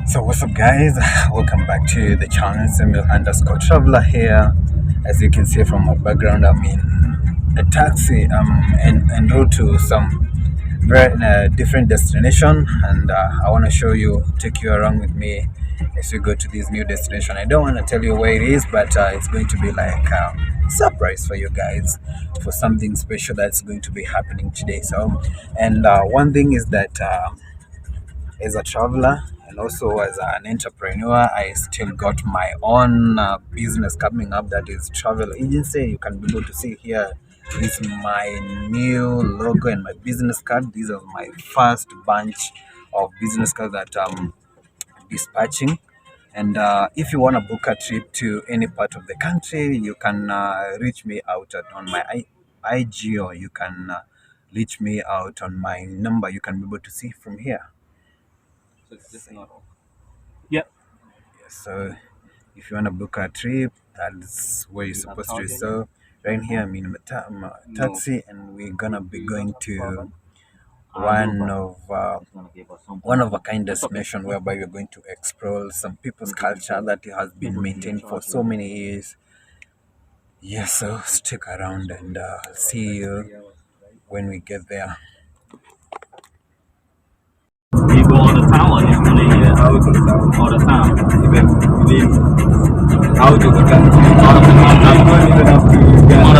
So what's up guys, welcome back to the channel. Samuel underscore traveler here. As you can see from my background, I'm in a taxi en route to some very different destination, and I want to show you, take you around with me as we go to this new destination. I don't want to tell you where it is, but it's going to be like a surprise for you guys, for something special that's going to be happening today. So, and one thing is that as a traveler and also as an entrepreneur, I still got my own business coming up, that is travel agency. You can be able to see here, this is my new logo and my business card. These are my first bunch of business cards that I'm dispatching. And if you want to book a trip to any part of the country, you can reach me out on my IG, or you can reach me out on my number. You can be able to see from here. So it's just not all. Yep. So if you want to book a trip, that's where you're supposed to. So right here, I'm in a taxi, and we're gonna be going to one of a kind destination whereby we're going to explore some people's culture that has been maintained for so many years. Yes, so stick around, and I'll see you when we get there. You go all the time, or usually out of the town? All the time. Even out of the country. All the time.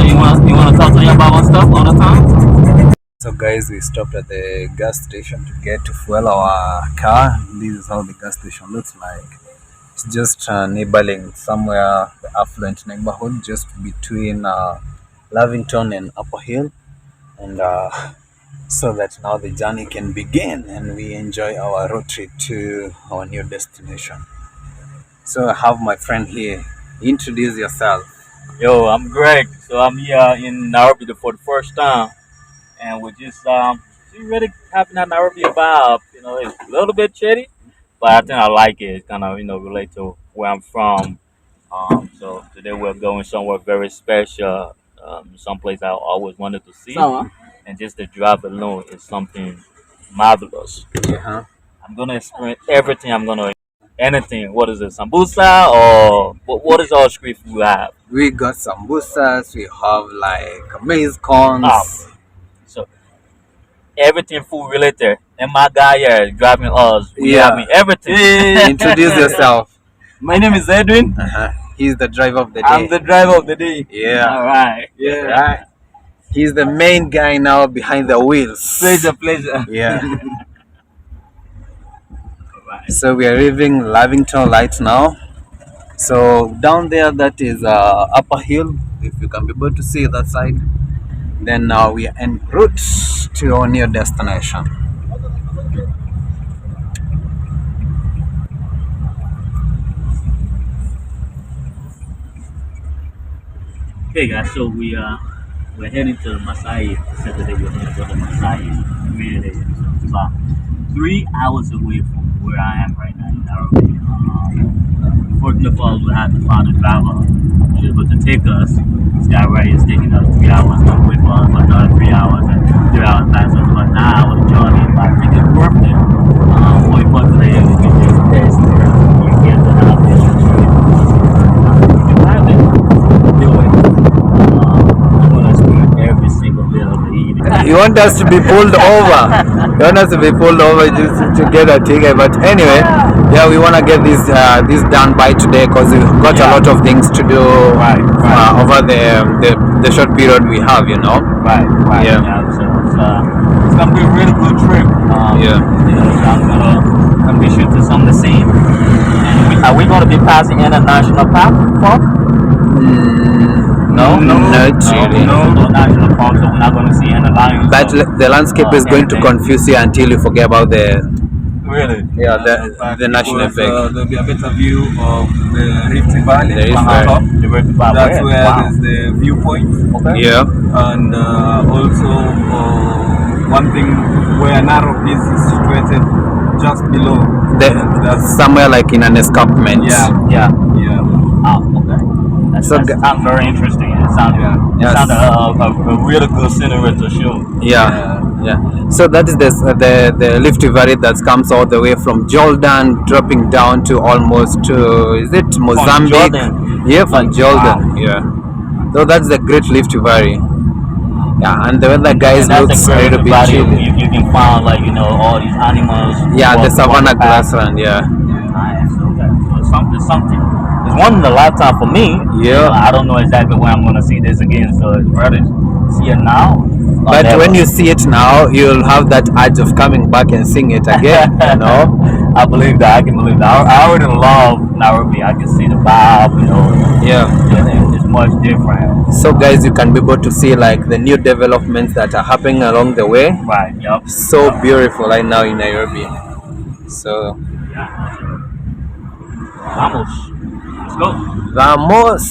You want to talk to me about what stuff all the time? So guys, we stopped at the gas station to get to fuel our car. This is how the gas station looks like. It's just neighboring somewhere, the affluent neighborhood, just between Lavington and Upper Hill. And so that now the journey can begin and we enjoy our road trip to our new destination. So I have my friend here. Introduce yourself. Yo, I'm Greg. So I'm here in Nairobi for the first time, and we're just really having that Nairobi vibe. You know, it's a little bit shady, but I think I like it. It's kind of relate to where I'm from. So today we're going somewhere very special. Someplace I always wanted to see. And just the drive alone is something marvelous. Uh-huh. I'm gonna experience everything. Anything. What is it? Sambusa, or what is all street food we have? We got sambusas. We have like maize corns. So everything food related. And my guy here driving us. Everything. Introduce yourself. My name is Edwin. Uh-huh. He's the driver of the day. I'm the driver of the day. Yeah. All right. Yeah. Right. He's the main guy now behind the wheels. Pleasure. Yeah. So we are leaving Lavington right now. So down there, that is Upper Hill. If you can be able to see that side. Then now we are en route to our new destination. Okay, guys. So we're heading to the Maasai. Saturday we're going to go to Maasai. Really, it's about 3 hours away from where I am right now in Nairobi. Fortunately for us, we had to find a driver who was able to take us. This guy right here is taking us 3 hours to wait for us for another 3 hours, and 3 hours time, so it's about 9 hours journey. But I think it's worth it. More importantly, we can just test you get to have this experience. If you have it, do it. I'm gonna experience every single bit of the eating. You want us to be pulled over? You want us to be pulled over just to get a ticket? But anyway, yeah, we want to get this done by today, because we've got a lot of things to do over the short period we have, Right. Yeah. So it's gonna be a really good trip. I'm gonna be shooting some of the scene. And are we gonna be passing in a national park? No, national park, so we're not going to see any lions. But the landscape is going to confuse you until you forget about the the national park. There'll be a better view of the Rift Valley. The Rift Valley. That's where there's the viewpoint. Okay. Yeah. And also one thing where Nairobi is situated just below. That's somewhere like in an escarpment. Yeah. Okay. That sounds very interesting. It's Yes. sounded a really good scenery to shoot. Yeah. So that is the Rift Valley that comes all the way from Jordan, dropping down to almost to, is it Mozambique? Jordan. Yeah, from Jordan. Wow. Yeah. So that's the Great Rift Valley. Yeah, and the weather guys And that's looks a a great little bit body. chilly. You can find like all these animals. Yeah, the walk Savanna the path. grassland. Yeah. Nice. Okay. So something. It's one in a lifetime for me. Yeah. I don't know exactly when I'm gonna see this again, so it's rather see it now. or But never. when you see it now, you'll have that urge of coming back and seeing it again. You know. I believe that. I can believe that. I already love Nairobi. I can see the vibe. Yeah. It's much different. So guys, you can be able to see like the new developments that are happening along the way. Right. Yep. So beautiful right now in Nairobi. So Vamos. Let's go. vamos.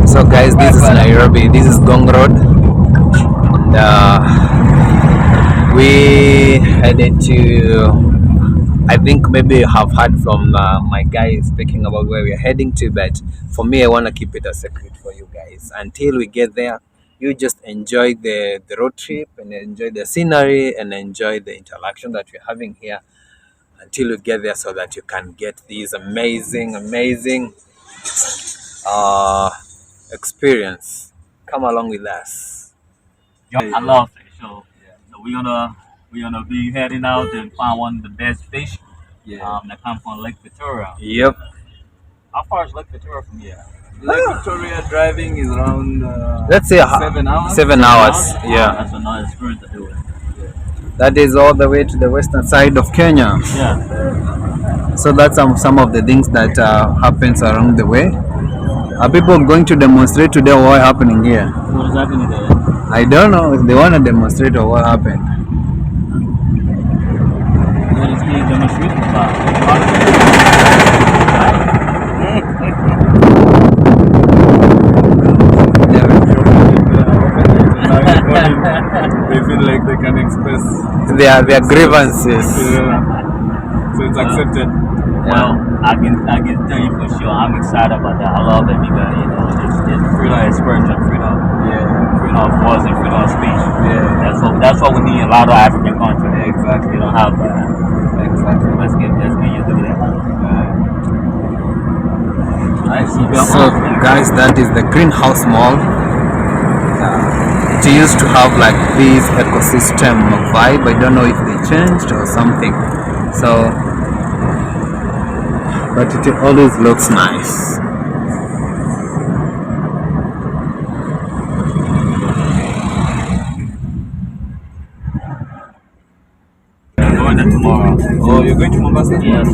So guys, this is Nairobi. This is Gong Road. And we headed to, I think maybe you have heard from my guys speaking about where we're heading to, but for me, I want to keep it a secret for you guys. Until we get there, you just enjoy the road trip and enjoy the scenery and enjoy the interaction that we're having here until we get there, so that you can get these amazing experience. Come along with us. I love fish. So we're gonna be heading out and find one of the best fish. That come from Lake Victoria. Yep. How far is Lake Victoria from here? Lake Victoria driving is around Let's say 7 hours. 7 hours. Wow, Yeah. that's another experience to do it. That is all the way to the western side of Kenya. Yeah. So that's some of the things that happens along the way. Are people going to demonstrate today or what happening here? What is happening there? I don't know if they want to demonstrate or what happened. What is being demonstrated about? They feel like they can express Their grievances. so it's accepted. Well, I can tell you for sure, I'm excited about that. I love it because it's freedom of expression, freedom of voice, and freedom of speech. That's what we need in a lot of African countries. Exactly. We don't have that. Exactly. Let's get you through that. Nice. So guys, that is the greenhouse mall. It used to have like this ecosystem vibe. I don't know if they changed or something. So, but it always looks nice. I'm going there tomorrow. Oh, you're going to Mombasa? Yes.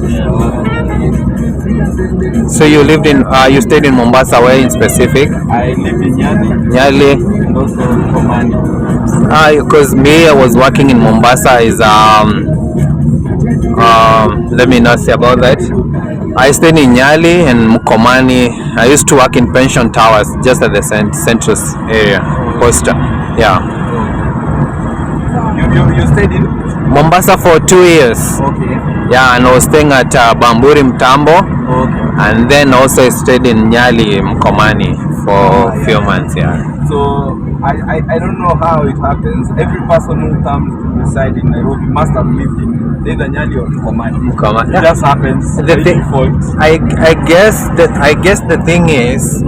So you lived in, you stayed in Mombasa, where in specific? I live in Nyali Nyali. and also Komani. Because me, I was working in Mombasa is let me not say about that. I stayed in Nyali and Mkomani. I used to work in pension towers just at the central area, Costa. Yeah. You stayed in? Mombasa for 2 years. Okay. Yeah, and I was staying at Bamburi Mtambo, Okay. and then also I stayed in Nyali Mkomani for a few months. Yeah. So I don't know how it happens. Every person who comes to reside in Nairobi must have lived in either Nyali or Komani. Mkomani. It just happens by default. I guess the thing is,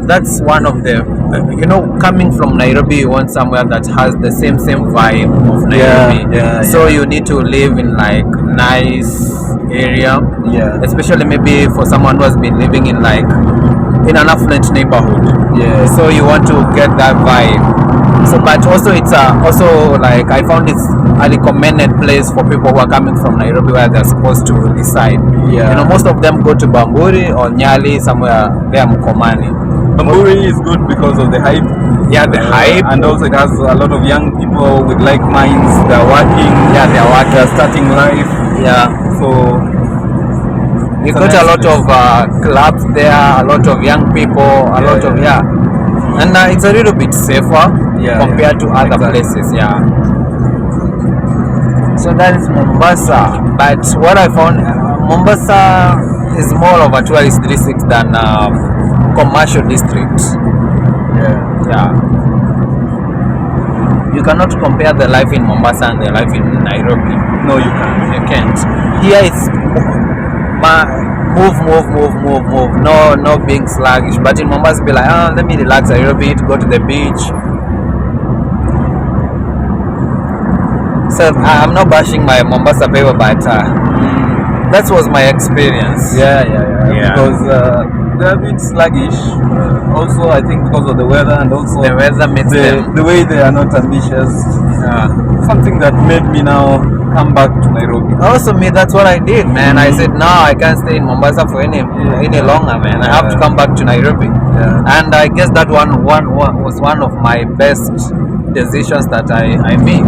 that's one of the, coming from Nairobi, you want somewhere that has the same vibe of Nairobi. So you need to live in like nice area. Yeah. Especially maybe for someone who has been living in like in an affluent neighborhood. Yeah. So you want to get that vibe. So, but also it's also like I found it's a recommended place for people who are coming from Nairobi where they're supposed to reside. Yeah. Most of them go to Bamburi or Nyali, somewhere there Mkomani. Bamburi is good because of the hype. Yeah, the hype. And also it has a lot of young people with like minds. They're working. Yeah, they're working. They're starting life. Yeah. So you got a lot of clubs there, a lot of young people, a lot of and it's a little bit safer compared to other places. Yeah. So that is Mombasa. But what I found, Mombasa, is more of a tourist district than commercial district. Yeah. You cannot compare the life in Mombasa and the life in Nairobi. No, you can't. You can't. Here it's move. No being sluggish. But in Mombasa, be like, let me relax a little bit, go to the beach. So I'm not bashing my Mombasa people, but that was my experience. Yeah. Yeah. Because they're a bit sluggish. Also, I think because of the weather and also The weather makes them. the way they are not ambitious. Something that made me now come back to Nairobi. Also, me, that's what I did, man. I said, no, I can't stay in Mombasa for any longer, man. I have to come back to Nairobi. Yeah. And I guess that one was one of my best decisions that I made.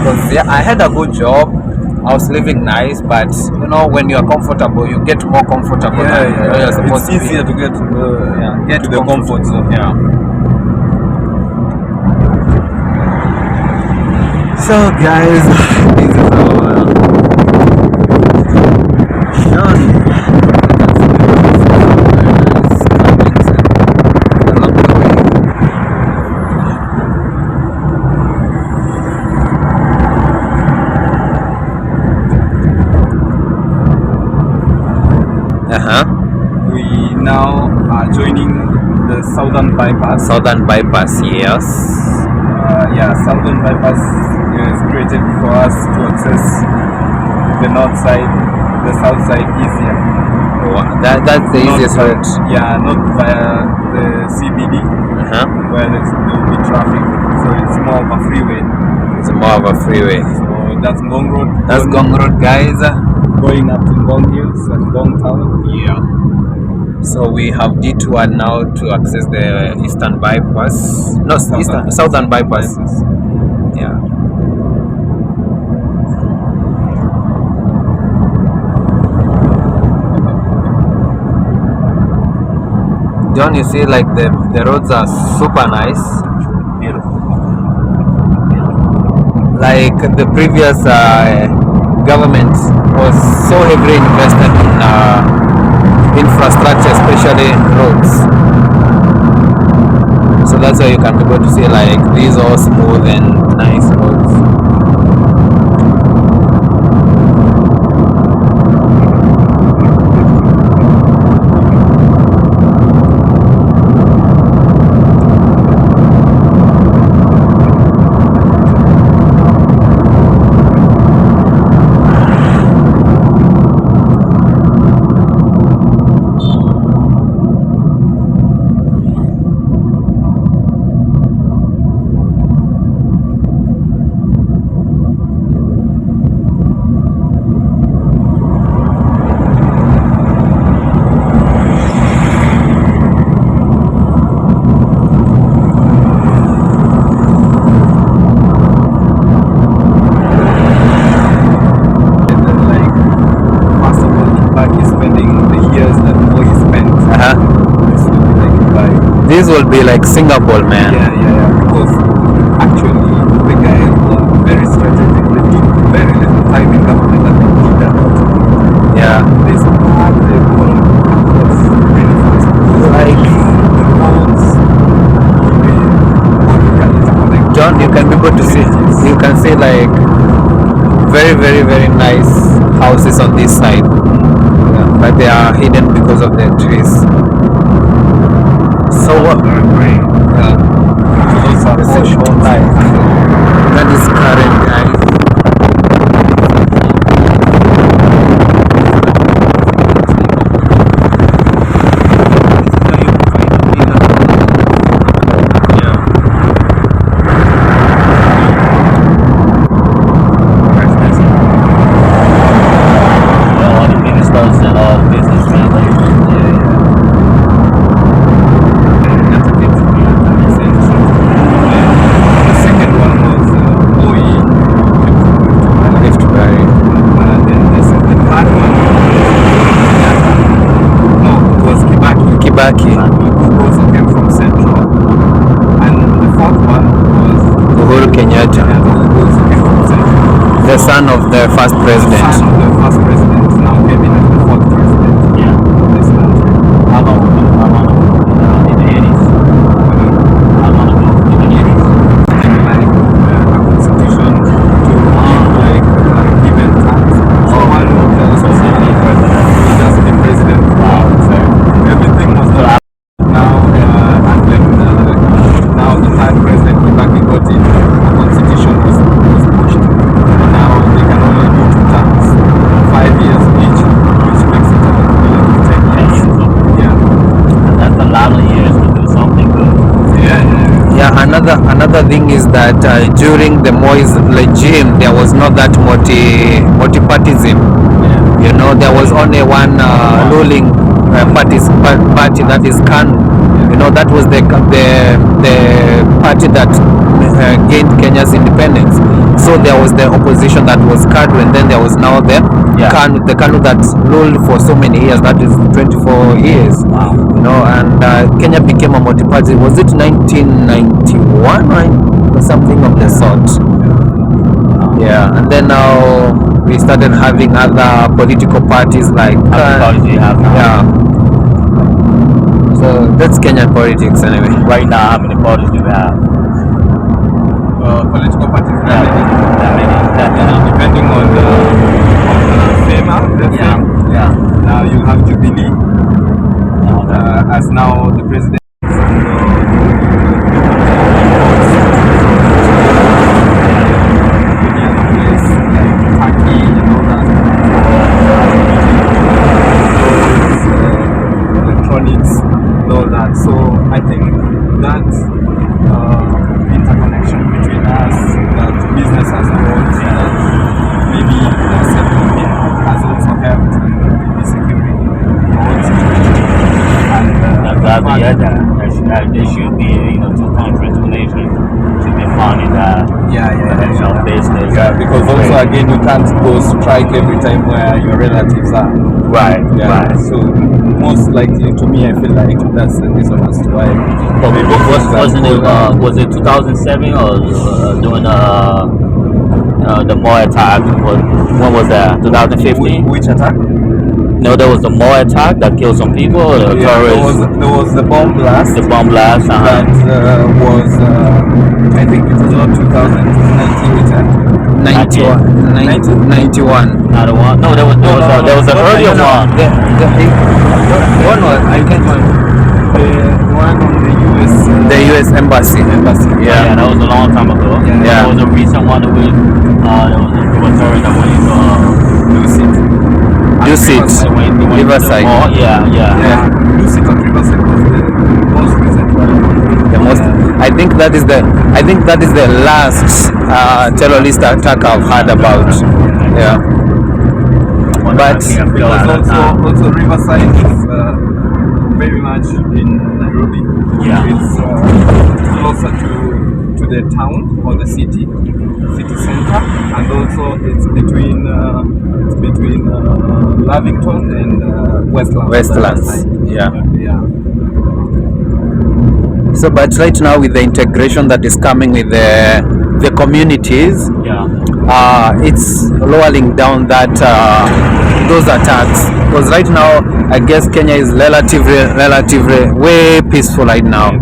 Because I had a good job. I was living nice, but you know, when you are comfortable, you get more comfortable. Than you're supposed It's to easier be. to get Get to the comfort zone. Yeah. So guys, this is our journey. We now are joining the Southern Bypass. Southern Bypass, yes. Southern Bypass is created for us to access the north side, the south side easier. That's the easiest route. Yeah, not via the CBD where there will be traffic. So it's more of a freeway. It's more of a freeway. So that's Ngong Road. That's Gong Road, guys. Going up to Ngong Hills and Ngong Town. Yeah. So we have detoured now to access the Eastern Bypass. No, Southern Bypass. Yeah. John, you see, like the roads are super nice. Beautiful. Like the previous government was so heavily invested in infrastructure, especially roads. So that's why you can be able to see like these all smooth and nice roads. This will be like Singapore, man. Yeah. Because actually the guys were very strategic. They took very little time in government and they did that. Yeah. They started the world across really fast. Like the roads, John, you can be able to see. You can see like very, very, very nice houses on this side, but they are hidden because of the trees. So what? those are all short life. That is current, guys. All the ministers and all businessmen. The second one was Moi. Lift Valley. Then the third one was Kibaki. who also came from Central. And the fourth one was Uhuru Kenyatta, who also came from Central. the son of the first The president. son of the first president now came in as the fourth president. another thing is that during the Moi's regime, there was not that multi-partyism. You know, there was only one ruling party, that is KANU. You know, that was the party that gained Kenya's independence. So there was the opposition that was KANU, and then there was now the KANU that ruled for so many years, that is 24 years. Wow. You know, and Kenya became a multi-party. Was it 1991 or something of the sort? Yeah, and then now we started having other political parties like yeah. So that's Kenyan politics anyway. Right now, how many parties do we have? Political parties, depending on the favor. Yeah. Now you have Jubilee as now the president. So I think that interconnection between us, that business has brought, that maybe settlement has also helped in securing roads. And there should be, two countries, two nations should be found in that business. Yeah, because also again you can't go strike every time where your relatives are. Right. So most likely to me, I feel like that's the reason as to why. But was it 2007 or during the Moi attack? When was that? 2015? Which attack? No, there was the Moi attack that killed some people. Terrorists. There was the bomb blast. The bomb blast. That was, I think it was about 2019. 91. Not a one. No, there was an earlier one. One was, I can't remember. The one on the US embassy. Yeah, that was a long time ago. Yeah. There was a recent one with there was terrorists that went into Riverside. Yeah. Lucid and Riverside was the most recent one. I think that is the last terrorist attack I've heard about. Yeah. But also Riverside is very much in Nairobi. Yeah. It's closer to the town or the city center, and also it's between Lavington and Westlands. Yeah. So, but right now with the integration that is coming with the communities, it's lowering down that those attacks. Because right now, I guess Kenya is relatively way peaceful right now,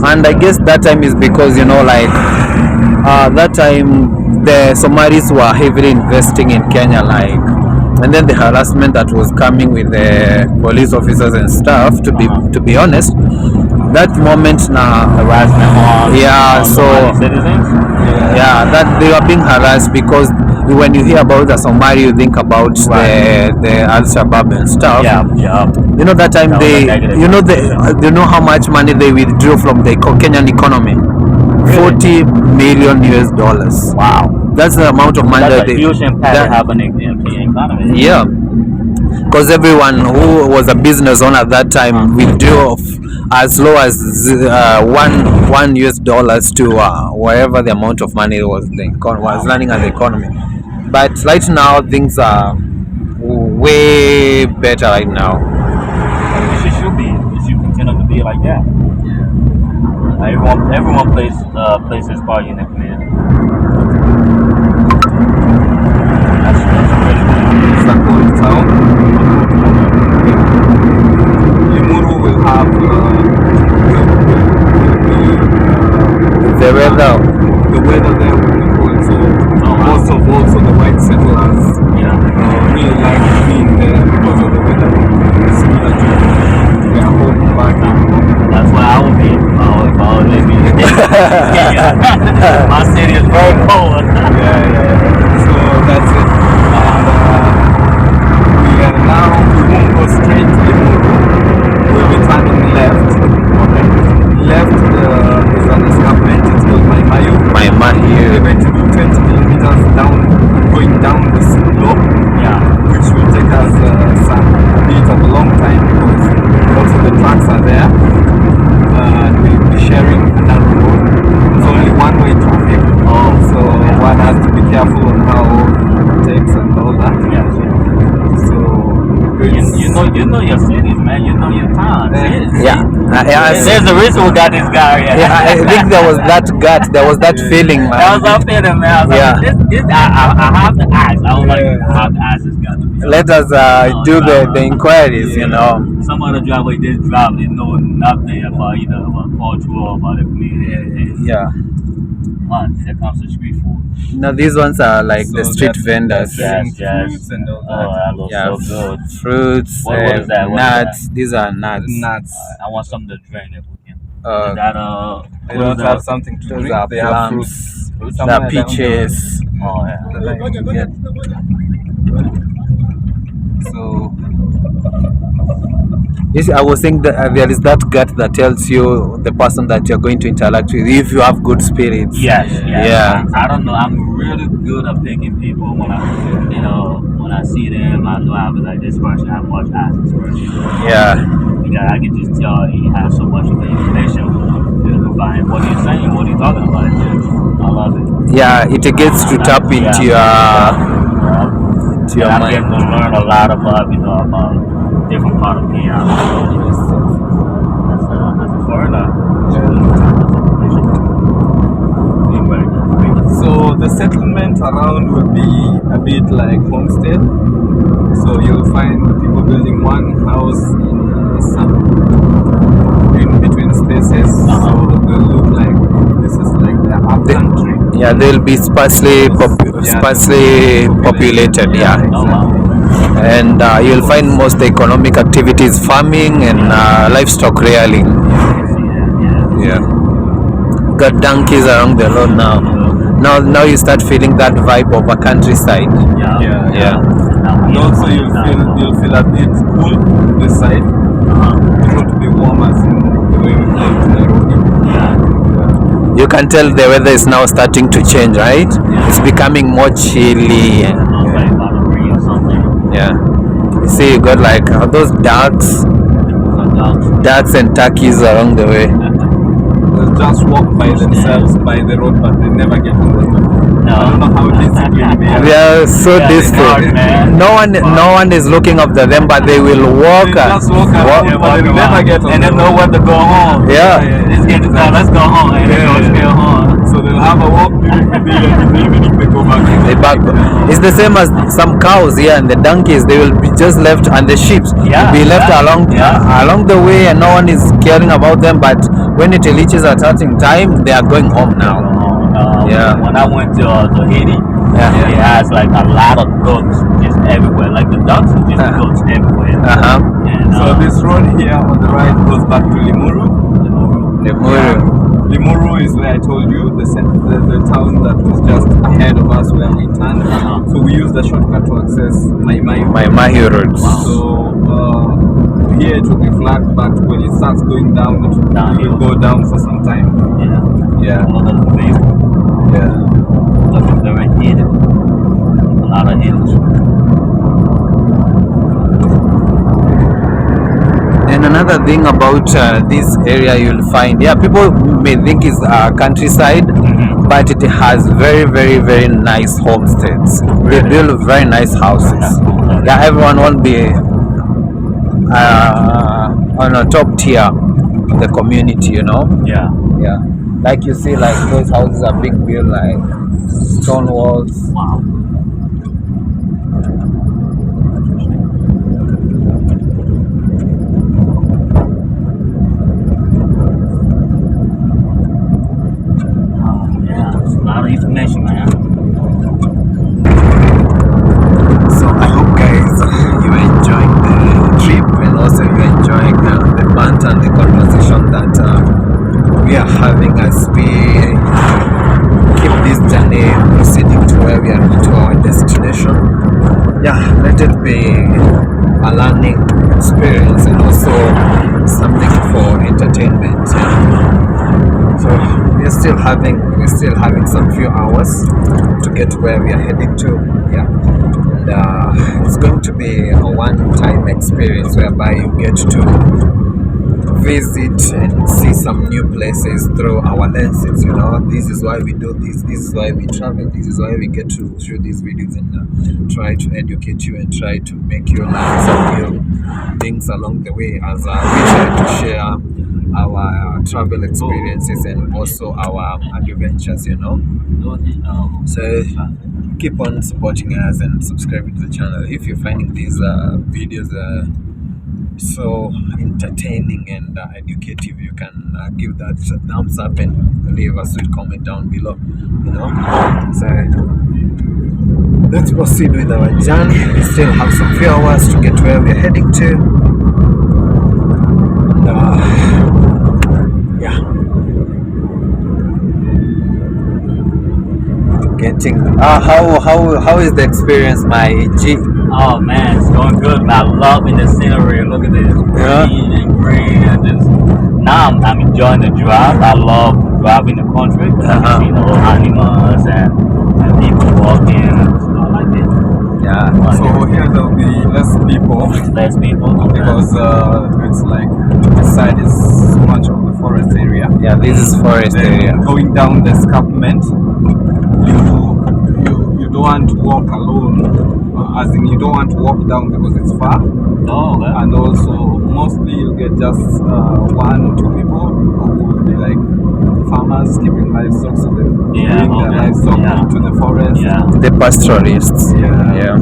and I guess that time is because that time the Somalis were heavily investing in Kenya, and then the harassment that was coming with the police officers and stuff. To be honest, that moment now harassment on citizens. That they were being harassed because when you hear about the Somali, you think about the Al-Shabaab and stuff. You know that time you know how much money they withdrew from the Kenyan economy? $40 million. Wow, that's the amount of money that's a huge impact to have on the Kenyan economy. Yeah, because everyone who was a business owner at that time withdrew as low as $1 to wherever the amount of money was running at the economy. But right now things are way better right now. It should be. It should continue to be like that. Everyone plays his part in the community. That's really good. It's a cool town. Limuru will have the weather there will be cool. So also the white settlers really like being there because of the weather. Similar to their home back in home. That's why I would be if I would live in Kenya. My city is very cold. So that's it. We won't go straight to Limuru. We'll be turning left. Left is an escarpment. It's called Mayo We're going to do 20 kilometers going down the slope, which will take us a bit of a long time because also the tracks are there, and we'll be sharing another road. It's only one-way traffic, so one has to be careful on how it takes and all that. So you know your cities, man. You know your town. There's a reason we got this guy. I think there was that gut, there was that feeling, man. That was that feeling, man. I have to ask. I was like, I have to ask this guy. Let us do the inquiries, you know. Some other driver just drive, they know nothing about about culture or about the community. Man, there comes the street food. Now these ones are like the street vendors. Fruits and all that. That looks so good. Fruits, What is that? nuts. These are nuts. I want something to drink. If we can. They don't have something to drink. Are they have plums. fruits. There are peaches. So Yes, I was saying that there is that gut that tells you the person that you're going to interact with if you have good spirits. Yes. Yeah. I don't know. I'm really good at picking people when I see them. I know I was like this person. I watch as this person. Yeah. I can just tell he has so much information about what he's saying, what he's talking about. I love it. Yeah, it gets to tap into your I'm getting to learn a lot about about different part of Kenya. As a foreigner. So the settlement around will be a bit like homestead. So you'll find people building one house in between spaces. So they'll look like this is like the up country. Yeah, they'll be sparsely populated. Yeah. And you'll find most economic activities farming and livestock rearing. Yeah. Got donkeys around the road now. Now you start feeling that vibe of a countryside. Yeah. And also you'll feel a bit cool this side. It won't be warm as in the way we play in Nairobi. You can tell the weather is now starting to change, right? It's becoming more chilly. Yeah. You see, you got like those ducks and turkeys along the way. They'll just walk by themselves by the road, but they never get on the road. I don't know how disciplined they are. They are so distant. No one is looking after them, but they will walk. They just walk around, but they never get on and the they know road. when to go home. It's getting time. Let's go home. And they go straight home. So they'll have a walk during the day, and in the evening they go back. It's the same as some cows here and the donkeys. They will be just left, and the sheep will be left along the way, and no one is caring about them. But when it reaches a certain time, they are going home now. When I went to Haiti, it has like a lot of goats just everywhere. Like the ducks are just goats everywhere. And, so this road here on the right goes back to Limuru. Limuru is where I told you the town that was just ahead of us where we turned. So we use the shortcut to access Mahi road. So here it will be flat, but when it starts going down, it will go down for some time. Yeah. A lot of very hidden. A lot of hills. And another thing about this area, you'll find, people may think it's countryside, but it has very, very, very nice homesteads. They build very nice houses. Everyone won't be on a top tier in the community, Yeah. Like you see, like those houses are being built like stone walls. Wow. Information, man. So I hope guys you are enjoying the trip, and also you are enjoying the banter and the conversation that we are having as we keep this journey proceeding to where we are to our destination. Let it be a learning experience and also something for entertainment. So we are we're still having some few hours to get where we are heading to. Yeah, and it's going to be a one-time experience whereby you get to visit and see some new places through our lenses. You know, this is why we do this. This is why we travel. This is why we get to shoot these videos and try to educate you and try to make you learn some new things along the way as we try to share our travel experiences and also our adventures. You know, so keep on supporting us and subscribing to the channel if you're finding these videos so entertaining and educative. You can give that thumbs up and leave a sweet comment down below, you know. So let's proceed with our journey. We still have some few hours to get where we're heading to, and yeah, getting how is the experience, my G? Oh man, it's going good, man. I'm loving the scenery. Look at this, green and green, and just now I'm enjoying the drive. I love driving the country. You know, animals and people walking. I like it. Yeah. So here there'll be less people. Less people because it's like this side is so much of the forest area. Yeah, this is forest area. Going down the escarpment, you don't want to walk alone. As in, you don't want to walk down because it's far. Oh, okay. And also, mostly you get just 1 or 2 people who will be like farmers keeping livestock, so they bring their livestock to the forest. Yeah. The pastoralists. Yeah.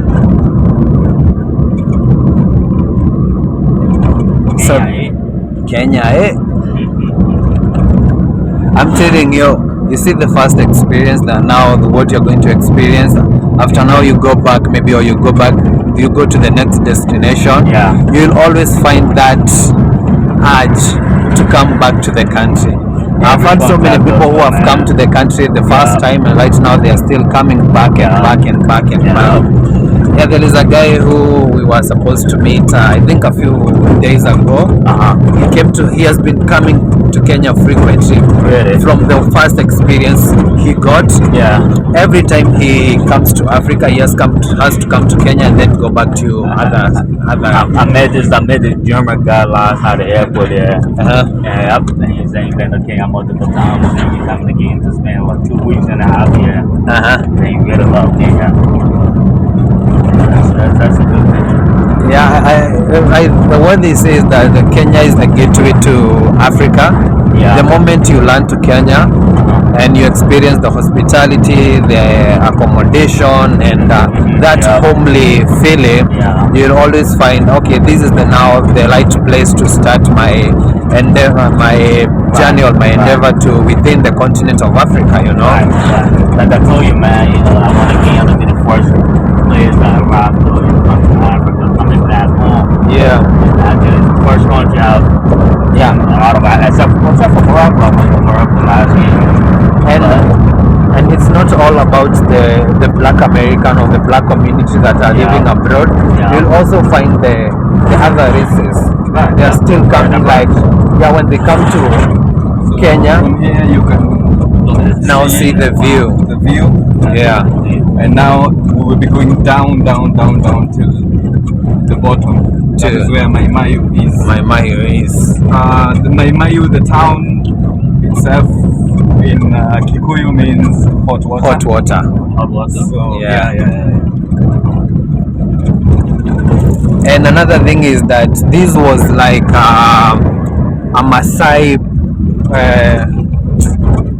So Kenya, eh? I'm telling you. You see the first experience that now what you're going to experience after now you go back maybe, or you go to the next destination. Yeah, you'll always find that urge to come back to the country. I've had so many people who have come to the country the first time, and right now they are still coming back and back and back and back. Yeah, there is a guy who we were supposed to meet I think a few days ago. He has been coming to Kenya frequently. Really? From the first experience he got. Yeah. Every time he comes to Africa, he has to come to Kenya and then go back to other. I met this German guy last at the airport there. And he's saying that Kenya multiple times, and he's coming again to spend like 2 weeks and a half here. And he really love Kenya. That's a good thing. Yeah, what they say is that Kenya is the gateway to Africa. Yeah. The moment you land to Kenya and you experience the hospitality, the accommodation, and that homely feeling, you'll always find, okay, this is the right place to start my endeavor, my journey or my endeavor to within the continent of Africa, you know. Like I told you, man, you know, I want Kenya to be the first place that I arrived to come to Africa, coming back home. Yeah. That's the first country out. Yeah. Except for Morocco. I went to Morocco last year. And it's not all about the black American or the black community that are living abroad. You'll also find the other races. They are still coming, when they come to Kenya. From here you can now see the view. The view. Yeah. And now we will be going down till the bottom. That is where Maimayu is. The Maimayu, the town itself in Kikuyu means hot water. Hot water. So, yeah. And another thing is that this was like a Maasai,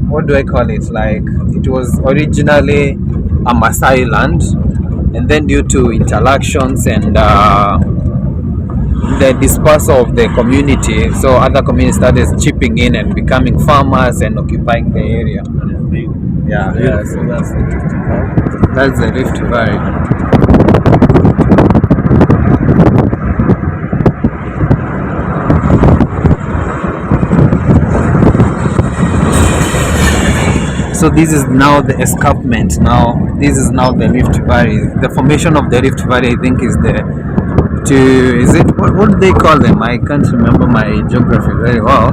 what do I call it? Like, it was originally a Maasai land, and then due to interactions and the dispersal of the community, so other communities started chipping in and becoming farmers and occupying the area. Yeah, so that's the Rift Valley. So this is now the escarpment. This is now the Rift Valley. The formation of the Rift Valley, I think, is what do they call them? I can't remember my geography very well.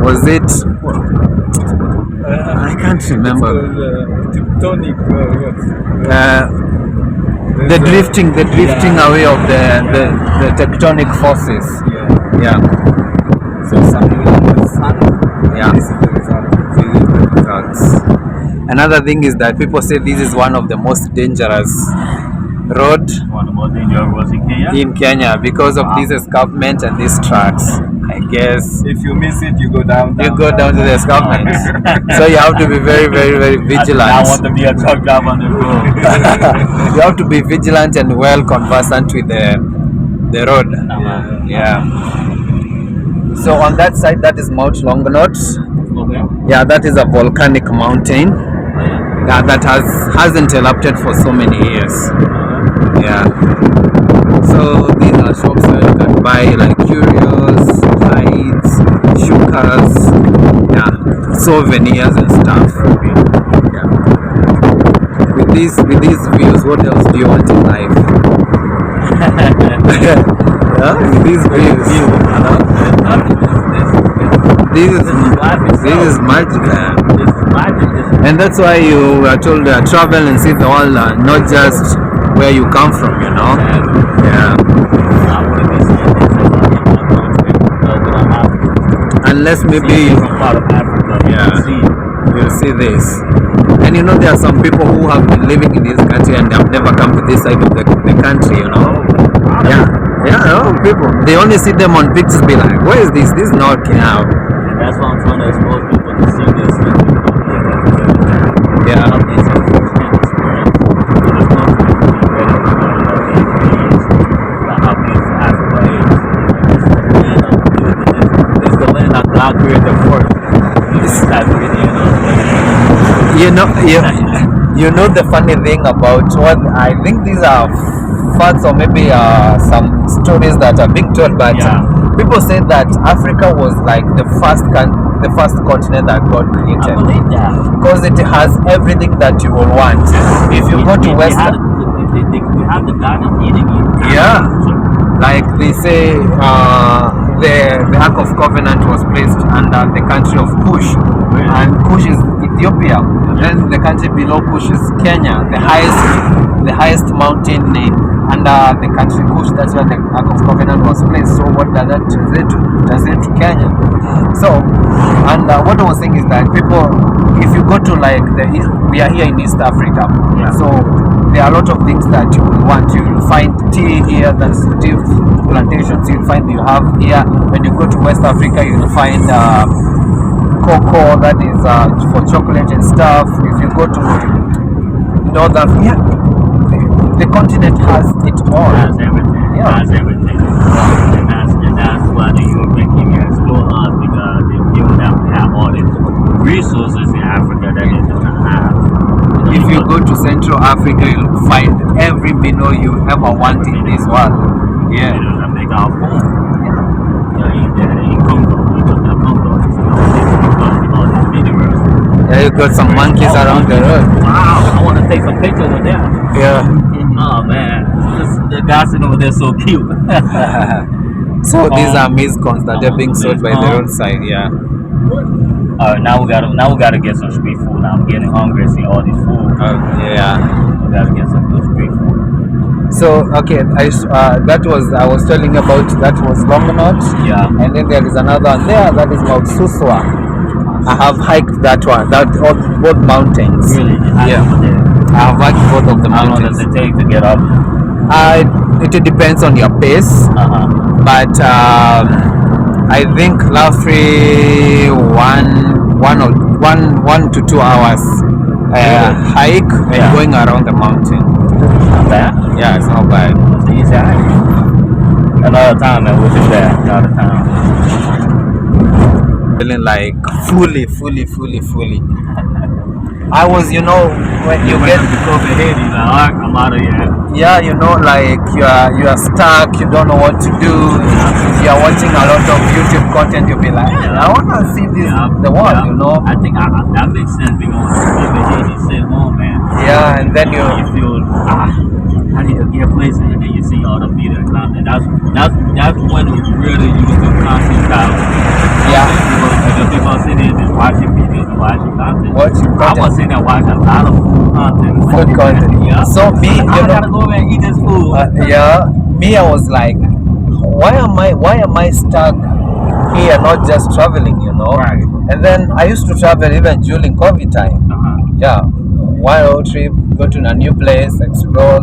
Was it? I can't remember. Tectonic. The drifting away of the tectonic forces. Yeah. So something like the sun. Yeah. This is the result. Another thing is that people say this is one of the most dangerous road One of the most dangerous roads in Kenya. in Kenya because of this escarpment and these tracks. I guess If you miss it, you go down. you go down to the escarpment, so you have to be very, very, very vigilant. I want to be a truck driver on the road. You have to be vigilant and well conversant with the road. Yeah. So on that side, that is Mount Longonot. Okay. Yeah, that is a volcanic mountain that hasn't erupted for so many years. Yeah. So these are shops where you can buy like curios, hides, shukas, yeah, souvenirs and stuff. Yeah. With these views, what else do you want in life? Yeah, with these views, this is magic. And that's why you are told travel and see the world, not just where you come from, you know. Yeah. Unless maybe you'll see this. And you know there are some people who have been living in this country and have never come to this side of the country, you know. People, they only see them on pictures, be like, where is this? This is not Kenya. And that's why I'm trying to expose people to see this. Yeah. You know the funny thing about what I think these are facts or maybe some stories that are being told, but people say that Africa was like the first continent that God created. I believe that. Because it has everything that you will want. If you go to West, we have the Garden of Eden. yeah, like they say, the Ark of Covenant was placed under the country of Kush, and Kush is Ethiopia. Then the country below Kush is Kenya, the highest mountain under the country Kush. That's where the Ark of Covenant was placed. So what does that translate to? Translate to Kenya. So, and what I was saying is that people, if you go to like we are here in East Africa, so there are a lot of things that you will want. You will find tea here, that's tea plantations. You'll find you have here. When you go to West Africa, you'll find cocoa, that is for chocolate and stuff. If you go to North Africa, the continent has it all. It has everything. Yeah. It has everything. And that's why the European came here and explored us, because they would have all the resources in Africa that they do not have. If you go to Central Africa, you'll find every mineral you ever want in this world. Yeah. They make our food. In Congo, we took the Congo. All these minerals. Yeah, you got some monkeys around the road. Wow, I want to take some pictures of them. Yeah. Oh man, the guys over there so cute. So these are maize cones that are being sold by the roadside. Yeah. Alright, now we gotta get some street food. Now I'm getting hungry seeing all this food. Yeah. We gotta get some good street food. So okay, I was telling about that was Longonot. Yeah. And then there is another one there that is Mount Suswa. I have hiked that one. Both mountains. Really? Yeah. I have hiked both of the How long mountains. does it take to get up? It depends on your pace. But I think roughly one to 2 hours hike and going around the mountain. Not bad. Yeah, it's not bad. It's an easy hike. Another time, man, we'll do that. Another time. Feeling like fully. I was, when you get over here, you're like, alright, I'm out of here. Yeah, like you are stuck, you don't know what to do. You are watching a lot of YouTube content, you'll be like, I wanna see the world, I think that makes sense, because over here, you sit home, man. Yeah, and then you feel, I need to yeah, places, and then you see all the media and content. That's when we really use the content style. Yeah. The people are sitting there just watching videos and watching content. Watching I was content. sitting there watching a lot of food content. Food content. Yeah. So me, I you know, gotta go over and eat this food. yeah, me, I was like, why am I stuck here, not just traveling, you know? Right. And then I used to travel even during COVID time. Yeah, one road trip, go to a new place, explore,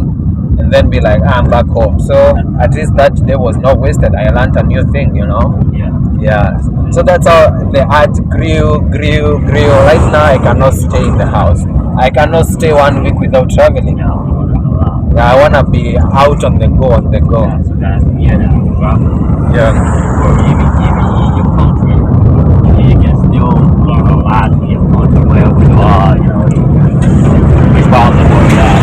and then be like, I'm back home. So at least that day was not wasted. I learned a new thing, you know? Yeah. Yeah. So that's how the art grew. Right now, I cannot stay in the house. I cannot stay 1 week without traveling. Yeah, I wanna go out. Yeah, I wanna be out on the go. Yeah, so that's Yeah. or even in your country, you can still learn a lot in your country wherever you are, you know, responsible for that.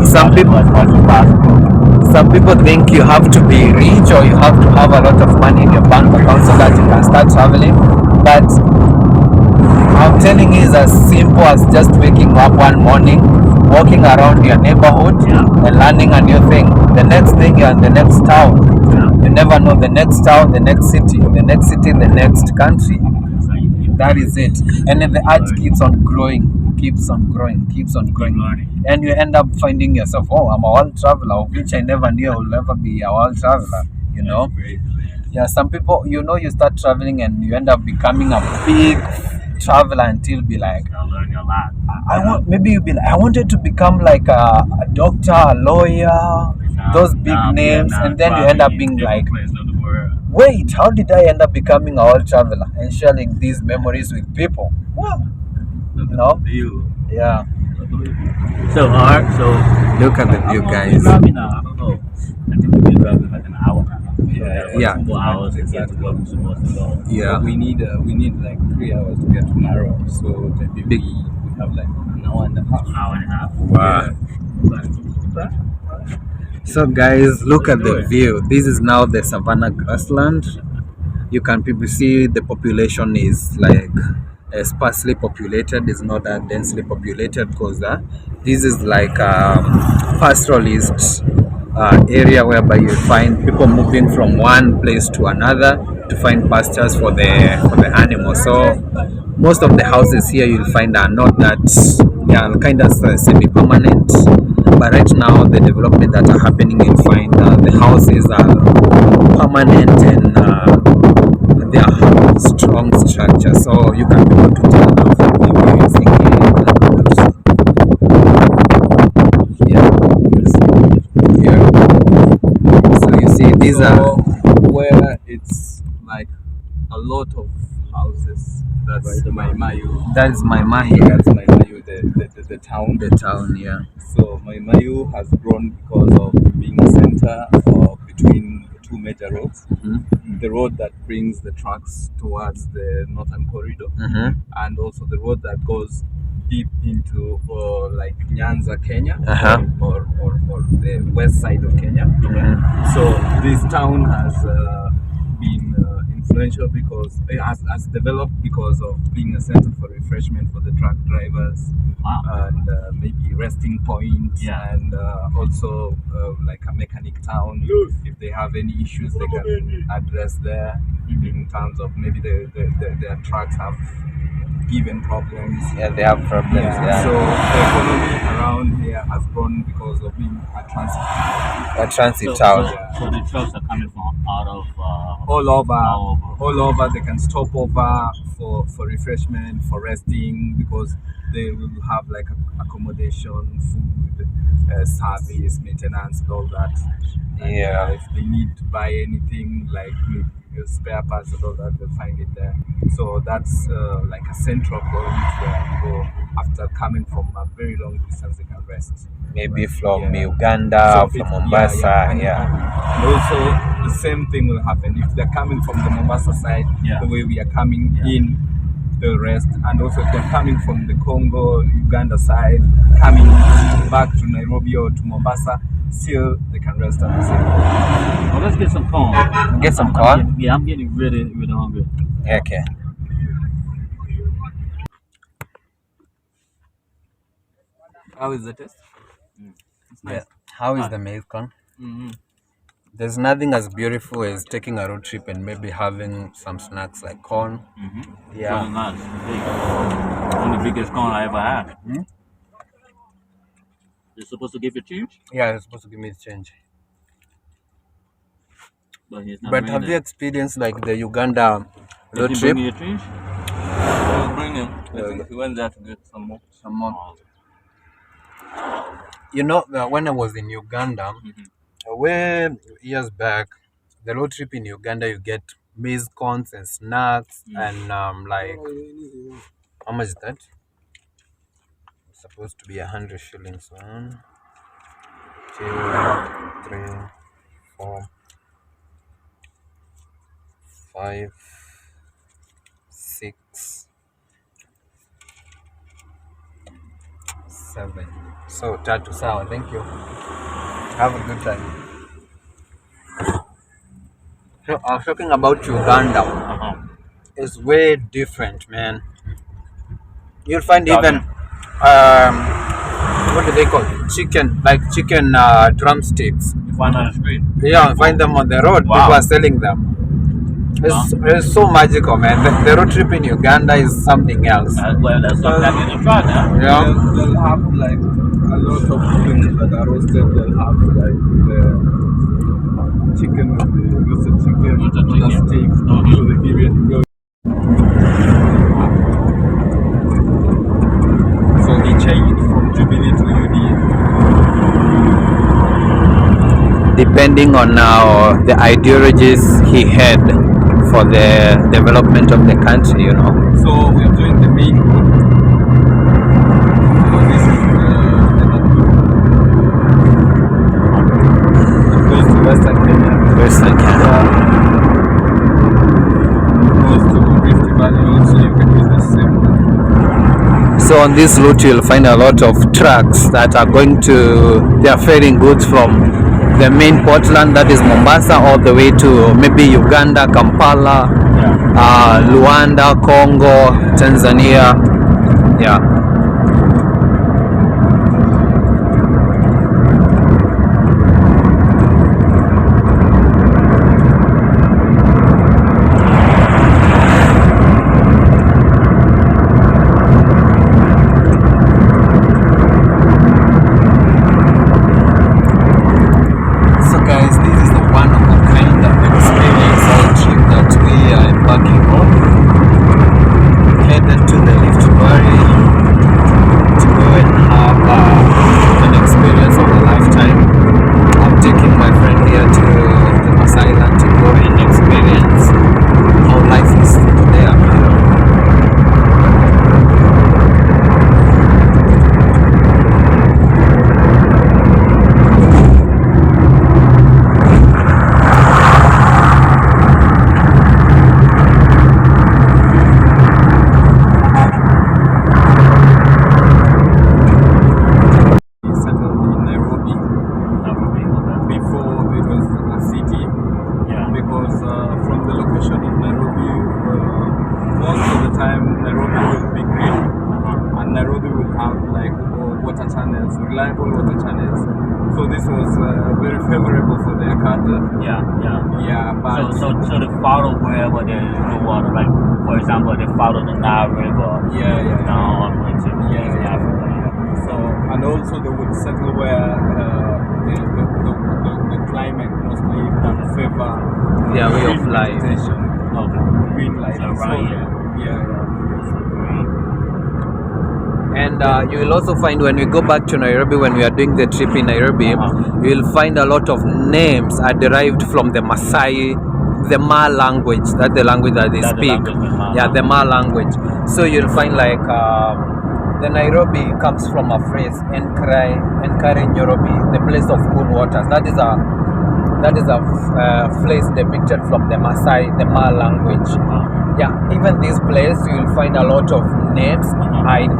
Some people. As much as possible. Some people think you have to be rich or you have to have a lot of money in your bank account so that you can start traveling. But I'm telling you, it's as simple as just waking up one morning, walking around your neighborhood, and learning a new thing. The next thing, you're in the next town. You never know the next town, the next city, the next country. That is it. And then the art keeps on growing. And you end up finding yourself, oh, I'm a world traveler, of which I never knew I will ever be a world traveler, you know? Yeah, some people, you know, you start traveling and you end up becoming a big traveler until be like, maybe you'll be like, I wanted to become like a doctor, a lawyer, those big names, and then you end up being like, wait, how did I end up becoming a world traveler and sharing these memories with people? Wow. You know? Yeah. So hard. So look at the view, guys. Driving now, I don't know. I think we've been driving like an hour now. Yeah. 2 more hours to get to where we're supposed to go. Yeah. We need like 3 hours to get to Nairobi. So maybe we have like an hour and a half. Wow. So guys, look at the view. This is now the Savanna grassland. You can people see the population is like sparsely populated. It's not that densely populated because this is like pastoralist area whereby you find people moving from one place to another to find pastures for the animals. So most of the houses here you'll find are not that, kind of semi-permanent. But right now, the development that are happening, you'll find the houses are permanent and they are strong structure. So you can be able to tell now from the view you're seeing here. So you see, these are where it's like a lot of houses. That's my Mayu. That is my Mahi. That's my Mayu, the town. The town, yeah. So my Mayu has grown because of being a center between two major roads. The road that brings the trucks towards the northern corridor, and also the road that goes deep into like Nyanza, Kenya, or the west side of Kenya. So this town has been influential because it has developed because of being a center for refreshment for the truck drivers, and maybe resting points, and also like a mechanic town. If they have any issues, they can address there in terms of maybe their trucks have given problems. Yeah, they have problems. So the economy around here has grown because of being a transit town. So the trucks are coming from out of all over. They can stop over for refreshment, for resting, because they will have like accommodation, food, service, maintenance, all that. And, if they need to buy anything like spare parts and all that, they'll find it there. So that's like a central point where people, after coming from a very long distance, they can rest. Maybe from Uganda, so from Mombasa, And also the same thing will happen if they're coming from the Mombasa side, the way we are coming in, they'll rest. And also if they're coming from the Congo, Uganda side, coming back to Nairobi or to Mombasa, still they can rest at the same time. Well, let's get some corn. Get some corn? I'm getting really, really hungry. Okay. How is the taste? It's nice. How is the maize corn? Mm-hmm. There's nothing as beautiful as taking a road trip and maybe having some snacks like corn. Mm-hmm. Yeah. Really nice. Big. One of the biggest corn I ever had. Hmm? They're supposed to give you change, Yeah, you're supposed to give me the change. but he's not But bringing have it. you experienced like the Uganda Did road he trip? bring you a change? We'll bring him. I think he went there to get some more. Some more. Oh. You know, when I was in Uganda, way years back, the road trip in Uganda, you get maize corns and snacks and like how much is that? It's supposed to be 100 shillings. 1, 2, 3, 4, 5, 6, 7. So tatu sawa. Thank you. Have a good time. So I was talking about Uganda. It's way different, man. You'll find even what do they call it? Chicken, like chicken drumsticks. You find on the street. Yeah, find them on the road. Wow. People are selling them. It's so magical, man. The road trip in Uganda is something else. Well, that's something I need to try now. Yeah. They'll have like a lot of things that are roasted. They'll have like the chicken with the roasted chicken, Roasted on the chicken. steak, Mhm. so they give it go. So he changed from Jubilee to UDA. Depending on the ideologies he had for the development of the country, you know. So we're doing the main road. So this is it goes to Western Kenya. Western Canada. It goes to Rift Valley also. You can use the same road. So on this route you'll find a lot of trucks that are they are ferrying goods from the main Portland, that is Mombasa, all the way to maybe Uganda, Kampala, Luanda, Congo, Tanzania. Yeah. So guys, this is the one of a kind of experience road trip that we are embarking on. Headed to the Rift Valley to go and have an experience of a lifetime. I'm taking my friend here to the Maasai land to go and experience how life is there. He settled in Nairobi before it was a city. Yeah. Because from the location of Nairobi, most of the time Nairobi will be green, and Nairobi will have like water channels, reliable water channels. So this was very favorable for the cattle. Yeah, yeah. Yeah, but So they follow wherever there is no water. Like, for example, they follow the Nile River. yeah. Now on to Yeah, East yeah. Africa. So and also they would settle where the climate mostly can favor Their way of green life. vegetation, Okay. green life. So right here. yeah. And you will also find when we go back to Nairobi, when we are doing the trip in Nairobi, you will find a lot of names are derived from the Maasai, the Ma language. That's the language that they That's the speak. language, the Ma Yeah, the Ma language. So you'll find like the Nairobi comes from a phrase, Enkare Nyorobi, the place of cool waters. That is a phrase depicted from the Maasai, the Ma language. Yeah, even this place you will find a lot of names are in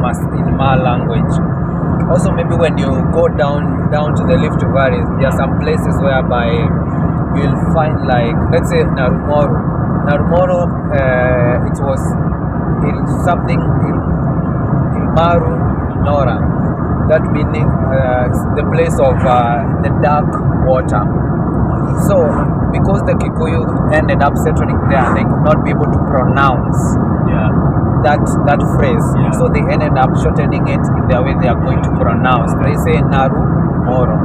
Ma language. Also, maybe when you go down to the Rift Valley, there are some places whereby you'll find like, let's say Narumoro. It was Ilmaru Nora. that meaning the place of the dark water. So because the Kikuyu ended up settling there, they could not be able to pronounce that phrase. So they ended up shortening it in the way they are going to pronounce. They say Naru Moro.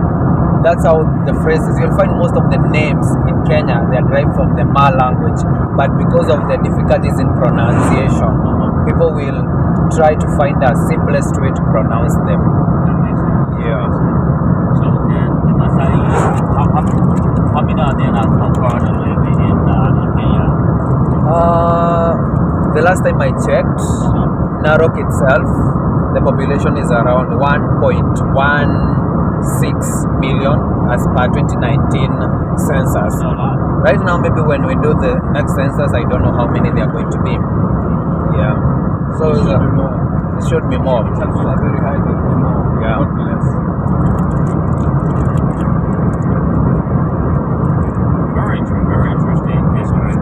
That's how the phrase is. You'll find most of the names in Kenya, they are derived from the Ma language, but because of the difficulties in pronunciation, people will try to find the simplest way to pronounce them. Yeah. So then the Maasai, how many are there now currently living in Kenya? The last time I checked, Narok itself, the population is around 1.16 million as per 2019 census. Right now, maybe when we do the next census, I don't know how many they are going to be. Yeah. So it should be more. Chances are very high that we more, not less. Very interesting history.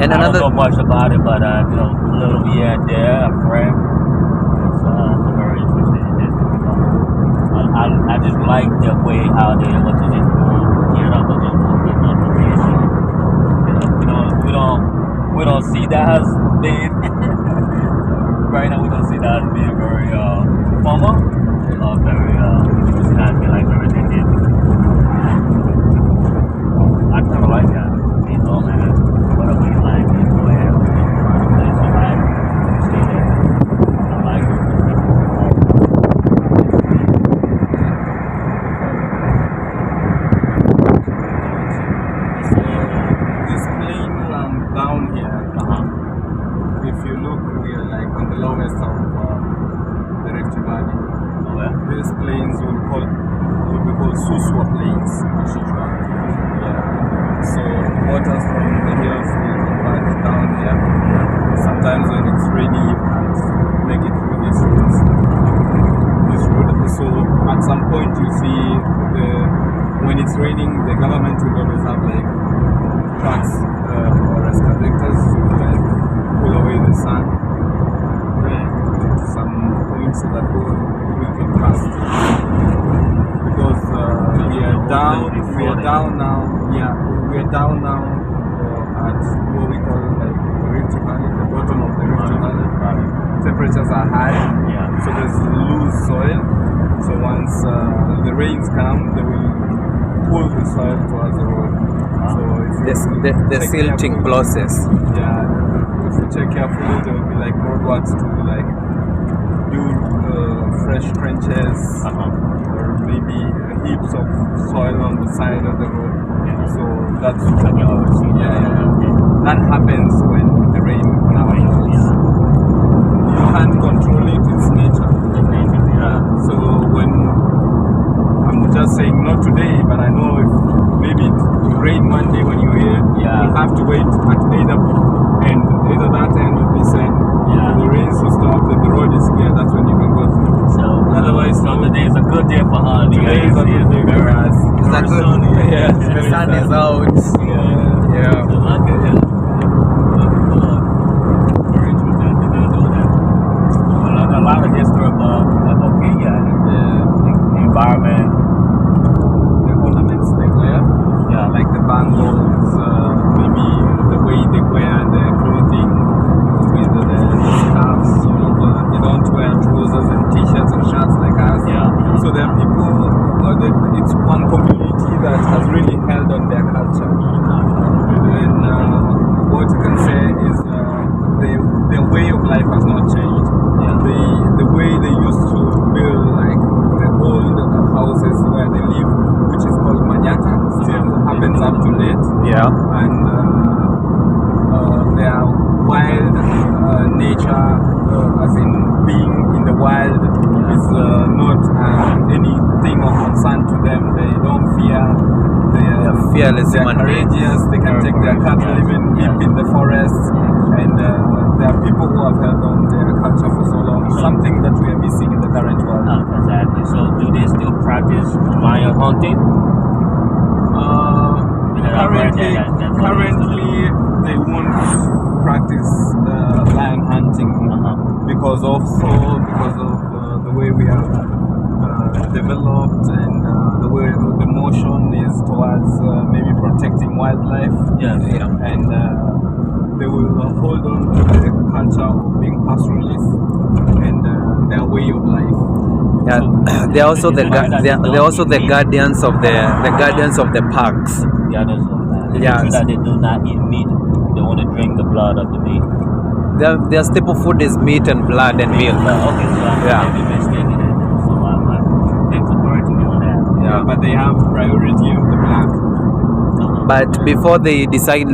And I another. don't know much about it, but a little here and there, a friend. It's very interesting history. I just like the way how they able to just get up and information. We don't see that as being right now. We don't see that as being very formal or very just kind of feel like very addictive. I kind of like that. Man, whatever you like, go ahead. Place you like, stay there. I like it. This plain land down here, if you look, we are like on the lowest of the Rift Valley. These plains will be called Suswa plains. So waters from the hills will converge down here. Sometimes when it's rainy, you can't make it through this road. So at some point you see when it's raining, the government will always have like trucks or excavators to like pull away the sand to some point so that we can pass. Because we are down now. Yeah, we are down now at what we call like the Rift Valley, the bottom of the Rift Valley. Temperatures are high, so there's loose soil. So once the rains come, they will pull the soil towards the road. So the silting process. Yeah, if you check carefully, there will be like roadworks to like do fresh trenches or maybe heaps of soil on the side of the road. So that's what you always see. That happens when the rain falls. You can't control it, it's nature. So when I'm just saying not today, but I know if maybe it will rain Monday when you're here, you'll have to wait at either that end of this end. The rains will stop, then the road is clear, that's when you can go through. So otherwise, today is a good day for hunting. Today is a good day for us. It's sunny. Yeah, the sun is out. Yeah. So look at it. Very interesting. I didn't know that. A lot of history about Kenya and the environment. The ornaments they wear, like the bangles, maybe the way they wear their clothing with the scarves. They don't wear trousers and t-shirts and shirts like us. So there are people. It's one community that has really held on their culture. And what you can say is their way of life has not changed. The way they used to build like the old houses where they live, which is called Manyata, still happens up to date. And their wild nature, as in being in the wild, is not anything of concern to them. They don't fear. They are fearless, they are courageous. They can take their cattle even deep in the forest. And there are people who have held on their culture for so long. Something that we are missing in the current world. Exactly. So do they still practice lion hunting? Currently, they won't practice lion hunting because of the way we have developed and the way the motion is towards maybe protecting wildlife. And they will hold on to the culture of being pastoralists and their way of life. Yeah, they're also the guardians of the parks. Yeah, that they do not eat meat. They want to drink the blood of the meat. Their staple food is meat and blood and milk. Okay, so I'm maybe mistaken. So thanks for correcting me on that. Yeah, but they have priority of the black. But before they decide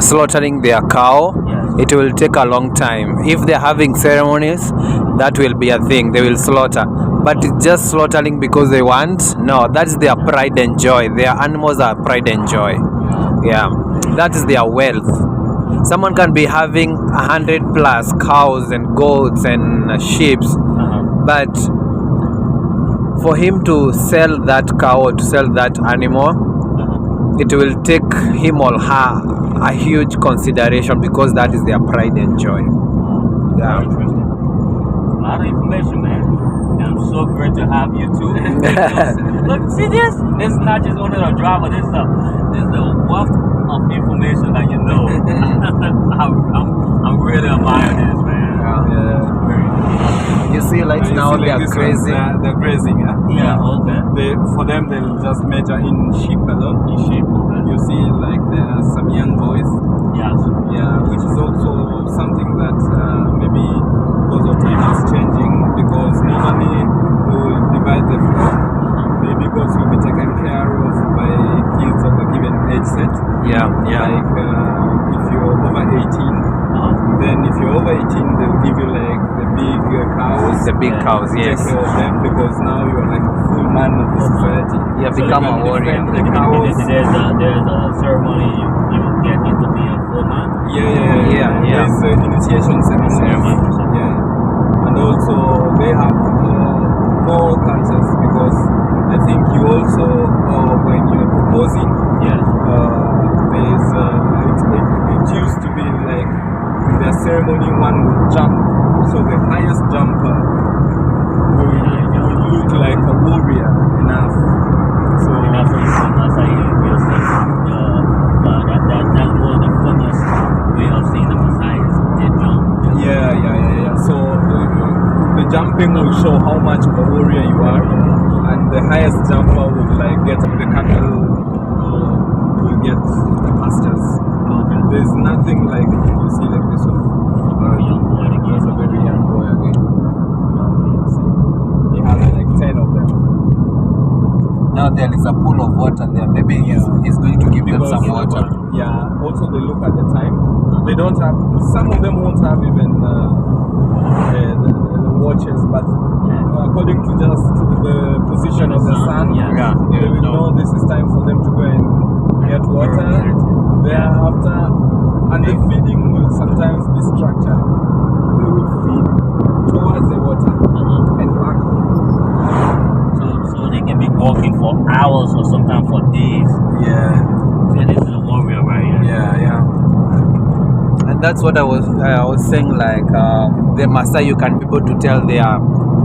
slaughtering their cow, it will take a long time. If they're having ceremonies, that will be a thing. They will slaughter. But just slaughtering because they want? No, that's their pride and joy. Their animals are pride and joy. Yeah, that is their wealth. Someone can be having 100+ cows and goats and sheep, but for him to sell that cow or to sell that animal, it will take him or her a huge consideration because that is their pride and joy. Yeah. Interesting. A lot of information, man. And I'm so great to have you too. Look, see this? This is not just one of the drama. This is the wealth of information that you know. I'm really admiring this, man. You see, like now they are grazing. They're grazing, Yeah, okay. For them, they'll just measure in sheep alone. In sheep, okay. You see, like there are some young boys. Yes. Yeah, which is also something that maybe because of time is changing. Because normally we will divide the flock. Maybe goats will be taken care of by kids of a given age set. Yeah. Like if you're over 18. Then if you're over 18, they'll give you like the big cows. The big cows, yes. Take care of them because now you're like a full man of the society. You have become a warrior. The cows. There's a ceremony you get into being a full man. Yeah. There's initiation ceremony. Yeah. And also they have more cultures because I think you also when you're proposing, there's it used to be like the ceremony one will jump, so the highest jumper will look like a warrior enough. So that's what Maasai will say. That was the funniest way of seeing the Maasai is they jump. Yeah. So the jumping will show how much of a warrior you are, and the highest jumper will like get the cattle, will get the pastures. Okay. There's nothing like you see like this one. Young boy again. It's a very young boy again. He has like 10 of them. Now there is a pool of water there. Maybe he's going to give them some water. Yeah. Also, they look at the time. They don't have. Some of them won't have even the watches, but according to just the position of the sun, they will know this is time for them to go and get water. Thereafter, and the feeding will sometimes be structured. They will feed towards the water and back. So they can be walking for hours or sometimes for days. Yeah. So this is a warrior right here. Yeah. And that's what I was saying. Like the Maasai, you can be able to tell they are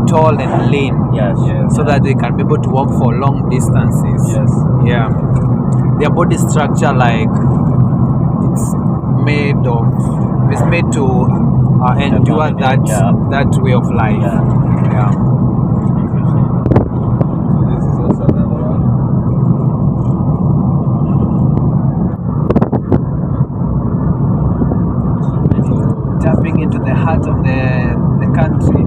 tall and lean. Yes. So that they can be able to walk for long distances. Yes. Yeah. Their body structure, like it's made to endure that way of life. Yeah. So this is also another one. So tapping into the heart of the country.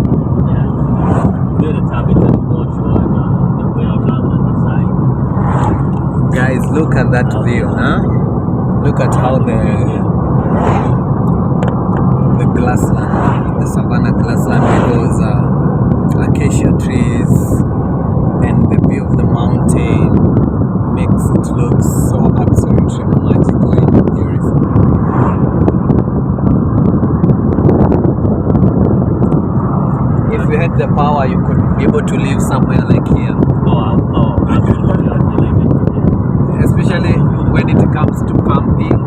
We're the top into the culture and the way of life on the side. Guys, look at that view, huh? Look at how the grassland, the Savanna grassland with those acacia trees and the view of the mountain makes it look so absolutely magical and beautiful. If you had the power, you could be able to live somewhere like here. Oh, absolutely. I believe it. Especially when it comes to camping.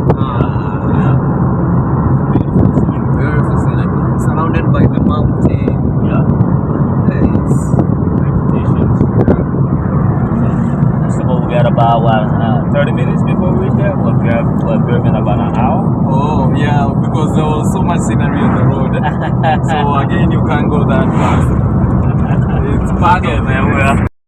about 30 minutes before we reached there. We have driven about an hour. Oh yeah, because there was so much scenery on the road. So again, you can't go that fast. It's part Okay, of man.